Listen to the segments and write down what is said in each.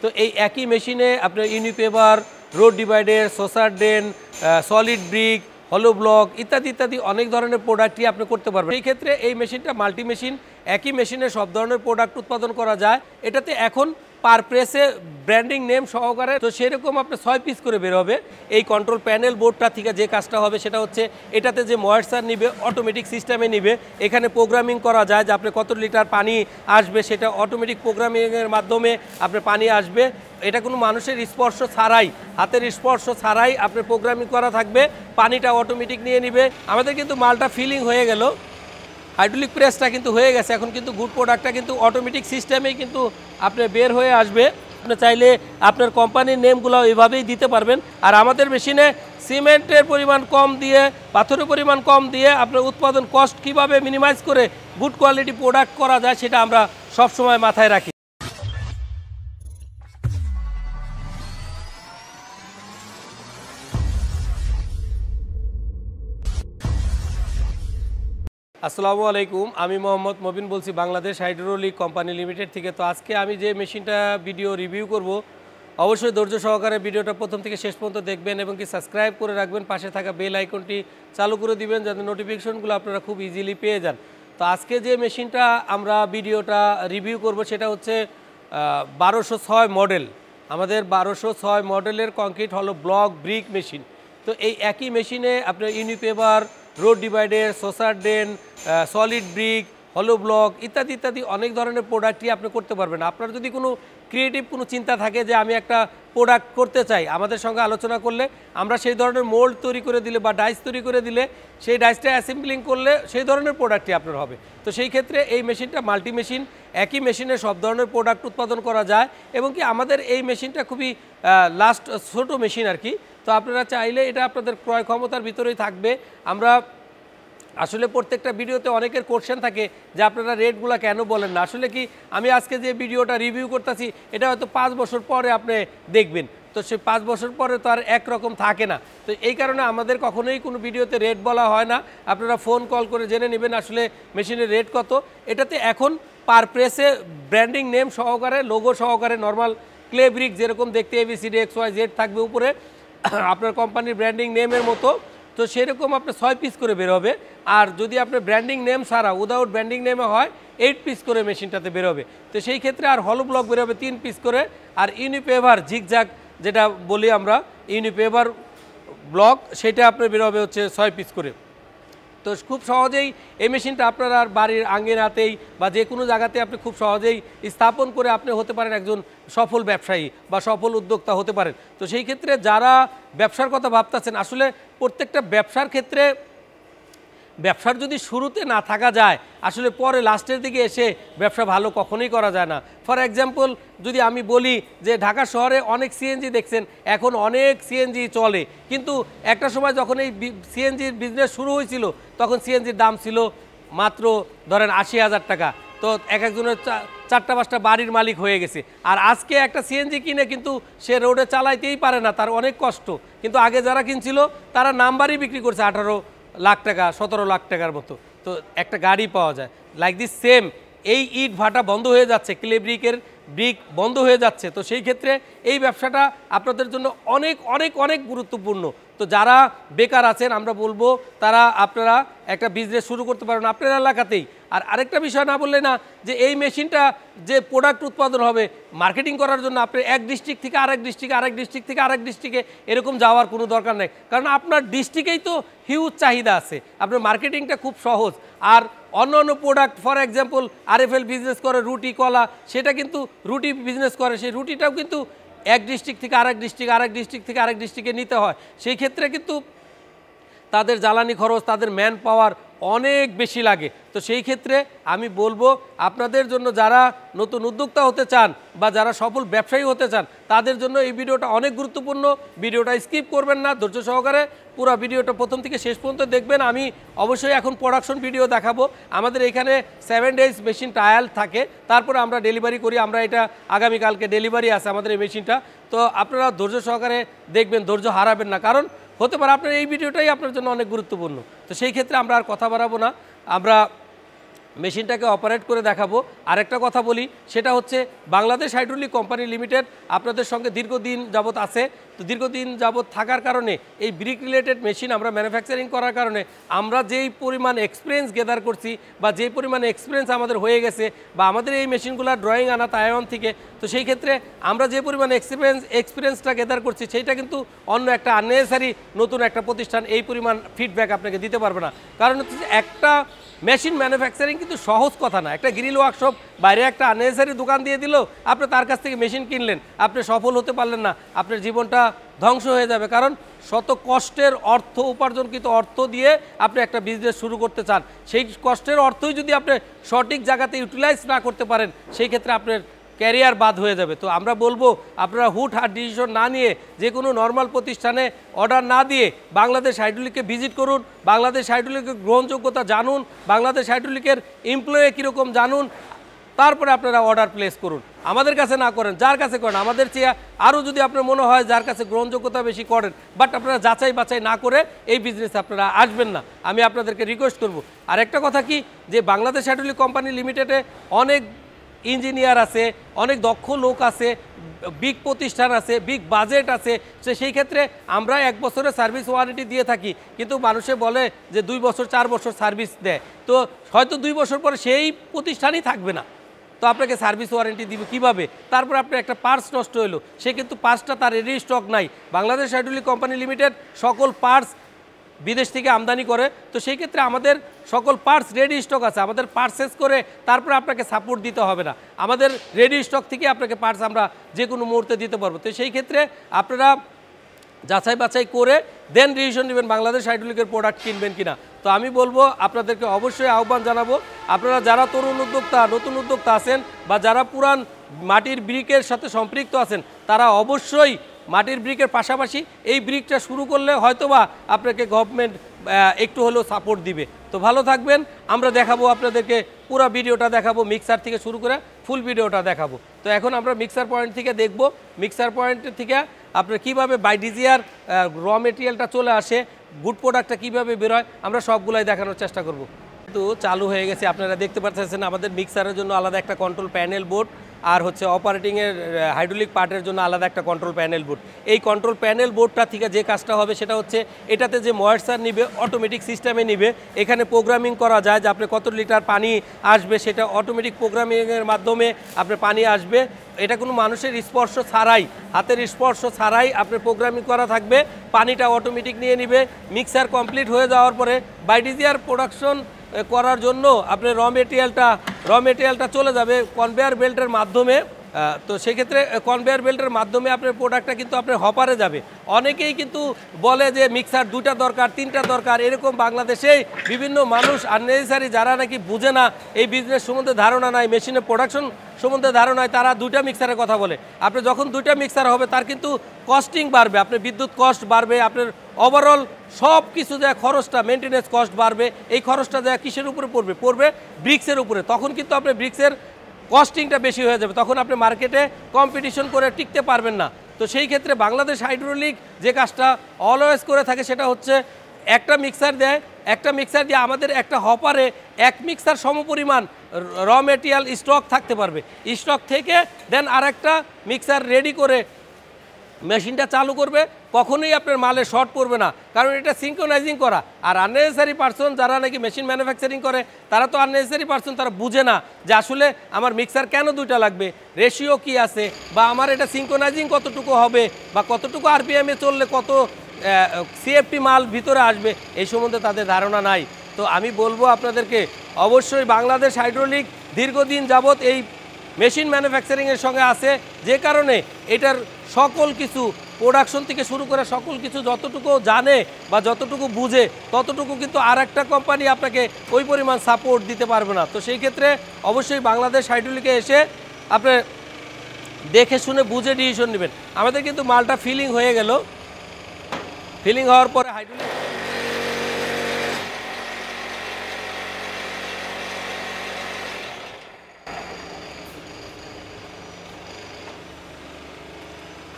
তো এই একই মেশিনে আপনার unipaver, road divider, saucer drain, solid brick, hollow block ইত্যাদি ইত্যাদি অনেক ধরনের প্রোডাক্টই আপনি করতে পারবেন। এই ক্ষেত্রে এই মেশিনটা মাল্টি মেশিন, একই মেশিনে সব ধরনের প্রোডাক্ট উৎপাদন করা যায়। এটাতে এখন পার প্রেসে ব্র্যান্ডিং নেম সহকারে, তো সেরকম আপনার 6 পিস করে বের হবে। এই কন্ট্রোল প্যানেল বোর্ডটা থেকে যে কাজটা হবে সেটা হচ্ছে এটাতে যে ময়েশ্চার নিবে অটোমেটিক সিস্টেমে নিবে। এখানে প্রোগ্রামিং করা যায় যে আপনি কত লিটার পানি আসবে, সেটা অটোমেটিক প্রোগ্রামিংয়ের মাধ্যমে আপনার পানি আসবে। এটা কোনো মানুষের স্পর্শ ছাড়াই, হাতের স্পর্শ ছাড়াই আপনার প্রোগ্রামিং করা থাকবে, পানিটা অটোমেটিক নিয়ে নিবে। আমাদের কিন্তু মালটা ফিলিং হয়ে গেল, হাইড্রোলিক প্রেসটা কিন্তু হয়ে গেছে। এখন কিন্তু গুড প্রোডাক্টটা কিন্তু অটোমেটিক সিস্টেমেই কিন্তু আপনি বের হয়ে আসবে। আপনি চাইলে আপনার কোম্পানির নেমগুলো এভাবেই দিতে পারবেন। আর আমাদের মেশিনে সিমেন্টের পরিমাণ কম দিয়ে, পাথরের পরিমাণ কম দিয়ে আপনার উৎপাদন কস্ট কীভাবে মিনিমাইজ করে গুড কোয়ালিটি প্রোডাক্ট করা যায় সেটা আমরা সবসময় মাথায় রাখি। আসসালামু আলাইকুম, আমি মোহাম্মদ মবিন বলছি বাংলাদেশ হাইড্রোলিক কোম্পানি লিমিটেড থেকে। তো আজকে আমি যে মেশিনটা ভিডিও রিভিউ করব, অবশ্যই ধৈর্য সহকারে ভিডিওটা প্রথম থেকে শেষ পর্যন্ত দেখবেন এবং কি সাবস্ক্রাইব করে রাখবেন, পাশে থাকা বেল আইকনটি চালু করে দিবেন যাতে নোটিফিকেশনগুলো আপনারা খুব ইজিলি পেয়ে যান। তো আজকে যে মেশিনটা আমরা ভিডিওটা রিভিউ করব সেটা হচ্ছে 1206 মডেল। আমাদের 1206 মডেলের কংক্রিট হলো ব্লক ব্রিক মেশিন। তো এই একই মেশিনে আপনার unipaver, road divider, saucer drain, solid brick, hollow block ইত্যাদি ইত্যাদি অনেক ধরনের প্রোডাক্টই আপনি করতে পারবেন। আপনার যদি কোনো ক্রিয়েটিভ কোনো চিন্তা থাকে যে আমি একটা প্রোডাক্ট করতে চাই, আমাদের সঙ্গে আলোচনা করলে আমরা সেই ধরনের মোল্ড তৈরি করে দিলে বা ডাইস তৈরি করে দিলে, সেই ডাইসটা অ্যাসেম্বলিং করলে সেই ধরনের প্রোডাক্টই আপনার হবে। তো সেই ক্ষেত্রে এই মেশিনটা মাল্টি মেশিন, একই মেশিনে সব ধরনের প্রোডাক্ট উৎপাদন করা যায় এবং কি আমাদের এই মেশিনটা খুবই লাস্ট ছোটো মেশিন আর কি। তো আপনারা চাইলে এটা আপনাদের ক্রয় ক্ষমতার ভিতরেই থাকবে। আমরা আসলে প্রত্যেকটা ভিডিওতে অনেকের কোশ্চেন থাকে যে আপনারা রেটগুলো কেন বলেন না। আসলে কি আমি আজকে যে ভিডিওটা রিভিউ করতেছি এটা হয়তো 5 বছর পরে আপনি দেখবেন, তো সেই 5 বছর পরে তো আর একরকম থাকে না। তো এই কারণে আমাদের কখনোই কোনো ভিডিওতে রেট বলা হয় না। আপনারা ফোন কল করে জেনে নেবেন আসলে মেশিনের রেট কত। এটাতে এখন পার প্রেসে ব্র্যান্ডিং নেম সহকারে, লোগো সহকারে, নর্মাল ক্লে ব্রিক যেরকম দেখতে ABCD XYZ থাকবে উপরে আপনার কোম্পানির ব্র্যান্ডিং নেমের মতো, তো সেরকম আপনার 6 পিস করে বের হবে। আর যদি আপনার ব্র্যান্ডিং নেম ছাড়া উইদাউট ব্র্যান্ডিং নেমে হয় 8 পিস করে মেশিনটাতে বেরোবে। তো সেই ক্ষেত্রে আর হলো ব্লক বেরোবে 3 পিস করে। আর ইউনিপেভার ঝিকঝাক যেটা বলি আমরা, ইউনিপেভার ব্লক, সেটা আপনার বেরোবে হচ্ছে 6 পিস করে। তো খুব সহজেই এই মেশিনটা আপনার আর বাড়ির আঙ্গিনাতেই বা যে কোনো জায়গাতে আপনি খুব সহজেই স্থাপন করে আপনি হতে পারেন একজন সফল ব্যবসায়ী বা সফল উদ্যোক্তা হতে পারেন। তো সেই ক্ষেত্রে যারা ব্যবসার কথা ভাবতেছেন, আসলে প্রত্যেকটা ব্যবসার ক্ষেত্রে ব্যবসার যদি শুরুতে না থাকা যায়, আসলে পরে লাস্টের দিকে এসে ব্যবসা ভালো কখনোই করা যায় না। ফর এক্সাম্পল যদি আমি বলি যে ঢাকা শহরে অনেক সিএনজি দেখছেন, এখন অনেক সিএনজি চলে, কিন্তু একটা সময় যখন এই সিএনজির বিজনেস শুরু হয়েছিল তখন সিএনজির দাম ছিল মাত্র ধরেন 80,000 টাকা। তো একজনের 4টা-5টা বাড়ির মালিক হয়ে গেছে। আর আজকে একটা সিএনজি কিনে কিন্তু সে রোডে চালাইতেই পারে না, তার অনেক কষ্ট। কিন্তু আগে যারা কিনছিল তারা নাম্বারই বিক্রি করছে 18 লাখ টাকা, 17 লাখ টাকার মতো, তো একটা গাড়ি পাওয়া যায়। লাইক দিস সেম এই ইট ভাটা বন্ধ হয়ে যাচ্ছে, ক্লে ব্রিকের ব্রিক বন্ধ হয়ে যাচ্ছে। তো সেই ক্ষেত্রে এই ব্যবসাটা আপনাদের জন্য অনেক অনেক অনেক গুরুত্বপূর্ণ। তো যারা বেকার আছেন আমরা বলবো তারা আপনারা একটা বিজনেস শুরু করতে পারেন আপনার এলাকাতেই। আর আরেকটা বিষয় না বললে না, যে এই মেশিনটা যে প্রোডাক্ট উৎপাদন হবে মার্কেটিং করার জন্য আপনি এক ডিস্ট্রিক্ট থেকে আরেক ডিস্ট্রিক্টে, আরেক ডিস্ট্রিক্ট থেকে আরেক ডিস্ট্রিক্টে এরকম যাওয়ার কোনো দরকার নেই, কারণ আপনার ডিস্ট্রিক্টেই তো হিউজ চাহিদা আছে। আপনার মার্কেটিংটা খুব সহজ। আর অন্য অন্য product for example RFL business করে, রুটি কলা, সেটা কিন্তু রুটি বিজনেস করে, সেই রুটিটাও কিন্তু এক ডিস্ট্রিক্ট থেকে আরেক ডিস্ট্রিক্ট, আরেক ডিস্ট্রিক্ট থেকে আরেক ডিস্ট্রিক্টে নিতে হয়। সেই ক্ষেত্রে কিন্তু তাদের জ্বালানি খরচ, তাদের ম্যান পাওয়ার অনেক বেশি লাগে। তো সেই ক্ষেত্রে আমি বলবো আপনাদের জন্য যারা নতুন উদ্যোক্তা হতে চান বা যারা সফল ব্যবসায়ী হতে চান তাদের জন্য এই ভিডিওটা অনেক গুরুত্বপূর্ণ। ভিডিওটা স্কিপ করবেন না, ধৈর্য সহকারে পুরো ভিডিওটা প্রথম থেকে শেষ পর্যন্ত দেখবেন। আমি অবশ্যই এখন প্রোডাকশন ভিডিও দেখাবো। আমাদের এখানে 7 ডেজ মেশিন ট্রায়াল থাকে, তারপরে আমরা ডেলিভারি করি। আমরা এটা আগামীকালকে ডেলিভারি আছে আমাদের এই মেশিনটা। তো আপনারা ধৈর্য সহকারে দেখবেন, ধৈর্য হারাবেন না, কারণ হতে পারে আপনার এই ভিডিওটাই আপনার জন্য অনেক গুরুত্বপূর্ণ। তো সেই ক্ষেত্রে আমরা আর কথা বাড়াবো না, আমরা মেশিনটাকে অপারেট করে দেখাবো। আরেকটা কথা বলি, সেটা হচ্ছে বাংলাদেশ হাইড্রোলিক কোম্পানি লিমিটেড আপনাদের সঙ্গে দীর্ঘদিন যাবত আছে। তো দীর্ঘদিন যাবত থাকার কারণে এই ব্রিক রিলেটেড মেশিন আমরা ম্যানুফ্যাকচারিং করার কারণে আমরা যেই পরিমাণ এক্সপিরিয়েন্স গেদার করছি বা যেই পরিমাণ এক্সপিরিয়েন্স আমাদের হয়ে গেছে বা আমাদের এই মেশিনগুলোর ড্রয়িং আনা তাইওয়ান থেকে, তো সেই ক্ষেত্রে আমরা যে পরিমাণ এক্সপিরিয়েন্সটা গেদার করছি সেইটা কিন্তু অন্য একটা আননেসারি নতুন একটা প্রতিষ্ঠান এই পরিমাণ ফিডব্যাক আপনাকে দিতে পারবে না। কারণ হচ্ছে একটা মেশিন ম্যানুফ্যাকচারিং কিন্তু সহজ কথা না। একটা গ্রিল ওয়ার্কশপ বাইরে একটা আননেসারি দোকান দিয়ে দিল, আপনি তার কাছ থেকে মেশিন কিনলেন, আপনি সফল হতে পারলেন না, আপনার জীবনটা ধ্বংস হয়ে যাবে। কারণ শত কষ্টের অর্থ উপার্জনকৃত অর্থ দিয়ে আপনি একটা বিজনেস শুরু করতে চান, সেই কষ্টের অর্থই যদি আপনি সঠিক জায়গাতে ইউটিলাইজ না করতে পারেন, সেই ক্ষেত্রে আপনার ক্যারিয়ার বাদ হয়ে যাবে। তো আমরা বলবো আপনারা হুটহাট ডিসিশন না নিয়ে যে কোনো নর্মাল প্রতিষ্ঠানে অর্ডার না দিয়ে বাংলাদেশ হাইড্রোলিককে ভিজিট করুন, বাংলাদেশ হাইড্রোলিকের গ্রহণযোগ্যতা জানুন, বাংলাদেশ হাইড্রোলিকের এমপ্লয়ি কীরকম জানুন, তারপরে আপনারা অর্ডার প্লেস করুন। আমাদের কাছে না করেন, যার কাছে করেন। আমাদের চেয়ে আরও যদি আপনার মনে হয় যার কাছে গ্রহণযোগ্যতা বেশি করেন, বাট আপনারা যাচাই বাছাই না করে এই বিজনেসে আপনারা আসবেন না, আমি আপনাদেরকে রিকোয়েস্ট করব। আর একটা কথা কি, যে বাংলাদেশ হাইড্রোলিক কোম্পানি লিমিটেডে অনেক ইঞ্জিনিয়ার আছে, অনেক দক্ষ লোক আছে, বিগ প্রতিষ্ঠান আছে, বিগ বাজেট আছে। সেই ক্ষেত্রে আমরা 1 বছরের সার্ভিস ওয়ারেন্টি দিয়ে থাকি, কিন্তু মানুষে বলে যে 2 বছর 4 বছর সার্ভিস দেয়। তো হয়তো 2 বছর পরে সেই প্রতিষ্ঠানই থাকবে না, তো আপনাকে সার্ভিস ওয়ারেন্টি দিবে কীভাবে? তারপর আপনার একটা পার্টস নষ্ট হলো, সে কিন্তু পার্টসটা তার রেডি স্টক নাই। বাংলাদেশ হাইড্রোলিক কোম্পানি লিমিটেড সকল পার্টস বিদেশ থেকে আমদানি করে, তো সেই ক্ষেত্রে আমাদের সকল পার্টস রেডি স্টক আছে, আমাদের পার্সেস করে তারপরে আপনাকে সাপোর্ট দিতে হবে না, আমাদের রেডি স্টক থেকে আপনাকে পার্টস আমরা যে কোনো মুহূর্তে দিতে পারবো। তো সেই ক্ষেত্রে আপনারা যাচাই বাছাই করে দেন ডিসিশন নেবেন বাংলাদেশ হাইড্রোলিকের প্রোডাক্ট কিনবেন কিনা। তো আমি বলবো আপনাদেরকে অবশ্যই আহ্বান জানাবো, আপনারা যারা তরুণ উদ্যোক্তা, নতুন উদ্যোক্তা আছেন বা যারা পুরান মাটির ব্রিকের সাথে সম্পৃক্ত আছেন, তারা অবশ্যই মাটির ব্রিকের পাশাপাশি এই ব্রিকটা শুরু করলে হয়তোবা আপনাকে গভর্নমেন্ট একটু হলেও সাপোর্ট দিবে। তো ভালো থাকবেন, আমরা দেখাবো আপনাদেরকে পুরো ভিডিওটা দেখাবো, মিক্সার থেকে শুরু করে ফুল ভিডিওটা দেখাবো। তো এখন আমরা মিক্সার পয়েন্ট থেকে দেখব, মিক্সার পয়েন্ট থেকে আপনার কীভাবে বাইডিজিয়ার র মেটেরিয়ালটা চলে আসে, গুড প্রোডাক্টটা কীভাবে বেরোয়, আমরা সবগুলাই দেখানোর চেষ্টা করব। তো চালু হয়ে গেছে, আপনারা দেখতে পাচ্ছেন আমাদের মিক্সারের জন্য আলাদা একটা কন্ট্রোল প্যানেল বোর্ড, আর হচ্ছে অপারেটিংয়ের হাইড্রোলিক পার্টের জন্য আলাদা একটা কন্ট্রোল প্যানেল বোর্ড। এই কন্ট্রোল প্যানেল বোর্ডটা থেকে যে কাজটা হবে সেটা হচ্ছে এটাতে যে ময়েশ্চার নিবে অটোমেটিক সিস্টেমে নিবে, এখানে প্রোগ্রামিং করা যায় যে আপনি কত লিটার পানি আসবে, সেটা অটোমেটিক প্রোগ্রামিংয়ের মাধ্যমে আপনার পানি আসবে। এটা কোনো মানুষের স্পর্শ ছাড়াই, হাতের স্পর্শ ছাড়াই আপনার প্রোগ্রামিং করা থাকবে, পানিটা অটোমেটিক নিয়ে নিবে। মিক্সার কমপ্লিট হয়ে যাওয়ার পরে বাইডিজিয়ার প্রোডাকশন করার জন্য আপনার র মেটেরিয়ালটা চলে যাবে কনভেয়ার বেল্টের মাধ্যমে। তো সেক্ষেত্রে কনভেয়ার বেল্টের মাধ্যমে আপনার প্রোডাক্টটা কিন্তু আপনার হপারে যাবে। অনেকেই কিন্তু বলে যে মিক্সার 2টা দরকার, 3টা দরকার, এরকম বাংলাদেশেই বিভিন্ন মানুষ আননেসেসারি, যারা নাকি বুঝে না, এই বিজনেস সম্বন্ধে ধারণা নাই, মেশিনের প্রোডাকশন সম্বন্ধে ধারণা নাই, তারা 2টা মিক্সারের কথা বলে। আপনি যখন 2টা মিক্সার হবে তার কিন্তু কস্টিং বাড়বে, আপনার বিদ্যুৎ কস্ট বাড়বে, আপনার ওভারঅল সব কিছু যা খরচটা, মেনটেন্যান্স কস্ট বাড়বে। এই খরচটা যা কিসের উপরে পড়বে? ব্রিক্সের উপরে। তখন কিন্তু আপনি ব্রিক্সের কস্টিংটা বেশি হয়ে যাবে, তখন আপনি মার্কেটে কম্পিটিশন করে টিকতে পারবেন না। তো সেই ক্ষেত্রে বাংলাদেশ হাইড্রোলিক যে কাজটা অলওয়েজ করে থাকে সেটা হচ্ছে একটা মিক্সার দেয়, একটা মিক্সার দিয়ে আমাদের একটা হপারে 1 মিক্সার সমপরিমাণ র মেটেরিয়াল স্টক থাকতে পারবে। স্টক থেকে দেন আরেকটা মিক্সার রেডি করে মেশিনটা চালু করবে, কখনোই আপনার মালে শর্ট পড়বে না, কারণ এটা সিঙ্ক্রোনাইজিং করা। আর আননেসেসারি পার্সন যারা নাকি মেশিন ম্যানুফ্যাকচারিং করে, তারা তো আননেসেসারি পার্সন, তারা বুঝে না যে আসলে আমার মিক্সার কেন 2টা লাগবে, রেশিও কি আছে, বা আমার এটা সিঙ্ক্রোনাইজিং কতটুকু হবে, বা কতটুকু আরপিএমে চললে কত সিএফটি মাল ভিতরে আসবে, এই সম্বন্ধে তাদের ধারণা নাই। তো আমি বলবো আপনাদেরকে অবশ্যই বাংলাদেশ হাইড্রোলিক দীর্ঘদিন যাবৎ এই মেশিন ম্যানুফ্যাকচারিংয়ের সঙ্গে আছে, যে কারণে এটার সকল কিছু প্রোডাকশন থেকে শুরু করে সকল কিছু যতটুকু জানে বা যতটুকু বুঝে, ততটুকু কিন্তু আর একটা কোম্পানি আপনাকে ওই পরিমাণ সাপোর্ট দিতে পারবে না। তো সেই ক্ষেত্রে অবশ্যই বাংলাদেশ হাইড্রোলিকে এসে আপনি দেখে শুনে বুঝে ডিসিশন নেবেন। আমাদের কিন্তু মালটা ফিলিং হয়ে গেল, ফিলিং হওয়ার পরে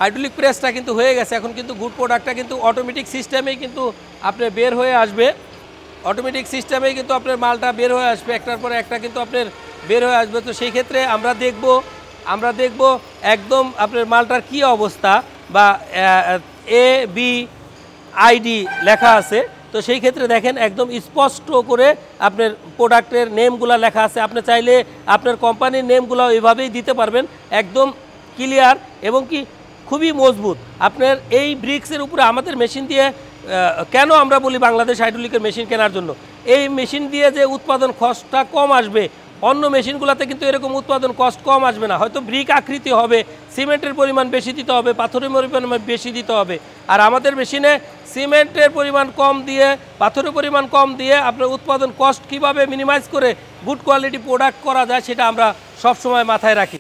হাইড্রোলিক প্রেসটা কিন্তু হয়ে গেছে। এখন কিন্তু গুড প্রোডাক্টটা কিন্তু অটোমেটিক সিস্টেমেই কিন্তু আপনি বের হয়ে আসবে। অটোমেটিক সিস্টেমেই কিন্তু আপনার মালটা বের হয়ে আসবে, একটার পরে একটা কিন্তু আপনার বের হয়ে আসবে। তো সেই ক্ষেত্রে আমরা দেখব একদম আপনার মালটার কি অবস্থা, বা ABID লেখা আছে। তো সেই ক্ষেত্রে দেখেন একদম স্পষ্ট করে আপনার প্রোডাক্টের নেমগুলো লেখা আছে। আপনি চাইলে আপনার কোম্পানির নেমগুলো এভাবেই দিতে পারবেন, একদম ক্লিয়ার এবং কি খুবই মজবুত। আপনার এই ব্রিক্সের উপরে আমাদের মেশিন দিয়ে, কেন আমরা বলি বাংলাদেশ হাইড্রোলিকের মেশিন কেনার জন্য, এই মেশিন দিয়ে যে উৎপাদন কষ্টটা কম আসবে, অন্য মেশিনগুলোতে কিন্তু এরকম উৎপাদন কষ্ট কম আসবে না। হয়তো ব্রিক আকৃতি হবে, সিমেন্টের পরিমাণ বেশি দিতে হবে, পাথরের পরিমাণ বেশি দিতে হবে। আর আমাদের মেশিনে সিমেন্টের পরিমাণ কম দিয়ে, পাথরের পরিমাণ কম দিয়ে আপনার উৎপাদন কষ্ট কীভাবে মিনিমাইজ করে গুড কোয়ালিটি প্রোডাক্ট করা যায় সেটা আমরা সবসময় মাথায় রাখি।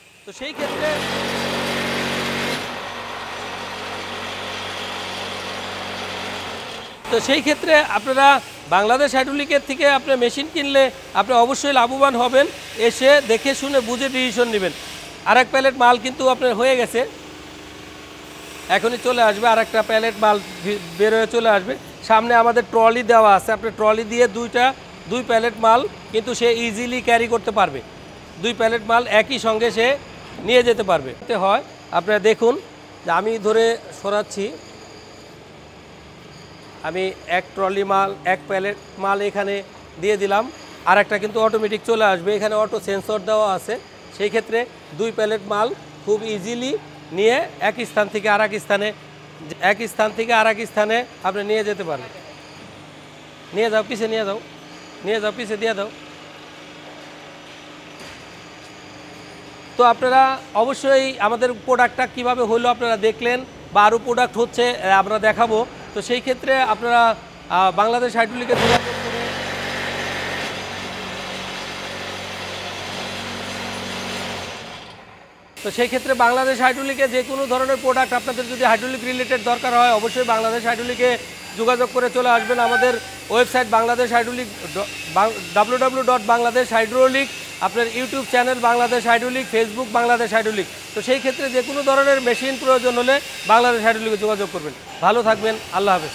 তো সেই ক্ষেত্রে আপনারা বাংলাদেশ হাইড্রোলিকের থেকে আপনার মেশিন কিনলে আপনি অবশ্যই লাভবান হবেন। এসে দেখে শুনে বুঝে ডিসিশন নেবেন। আরেক প্যালেট মাল কিন্তু আপনার হয়ে গেছে, এখনই চলে আসবে। আরেকটা প্যালেট মাল বের হয়ে চলে আসবে। সামনে আমাদের ট্রলি দেওয়া আছে, আপনি ট্রলি দিয়ে দুই প্যালেট মাল কিন্তু সে ইজিলি ক্যারি করতে পারবে। 2 প্যালেট মাল একই সঙ্গে সে নিয়ে যেতে পারবে। হয় আপনারা দেখুন যে আমি ধরে সরাচ্ছি, আমি এক ট্রলি মাল, এক প্যালেট মাল এখানে দিয়ে দিলাম। আর একটা কিন্তু অটোমেটিক চলে আসবে, এখানে অটো সেন্সর দেওয়া আছে। সেই ক্ষেত্রে 2 প্যালেট মাল খুব ইজিলি নিয়ে এক স্থান থেকে আর এক স্থানে আপনি নিয়ে যেতে পারেন। নিয়ে যাও, পিছে নিয়ে যাও, পিছে দিয়ে দাও। তো আপনারা অবশ্যই আমাদের প্রোডাক্টটা কিভাবে হলো আপনারা দেখলেন, বা আরও প্রোডাক্ট হচ্ছে আমরা দেখাবো। তো সেই ক্ষেত্রে আপনারা বাংলাদেশ হাইড্রোলিকের যে কোনো ধরনের প্রোডাক্ট আপনাদের যদি হাইড্রোলিক রিলেটেড দরকার হয়, অবশ্যই বাংলাদেশ হাইড্রোলিকে যোগাযোগ করে চলে আসবেন। আমাদের ওয়েবসাইট বাংলাদেশ হাইড্রোলিক www.bangladeshhydraulic, আপনার YouTube channel Bangladesh hydraulic, Facebook Bangladesh hydraulic. তো সেই ক্ষেত্রে যে কোনো ধরনের মেশিন প্রয়োজন হলে বাংলাদেশ হাইড্রোলিকে যোগাযোগ করবেন। ভালো থাকবেন, আল্লাহ হাফেজ।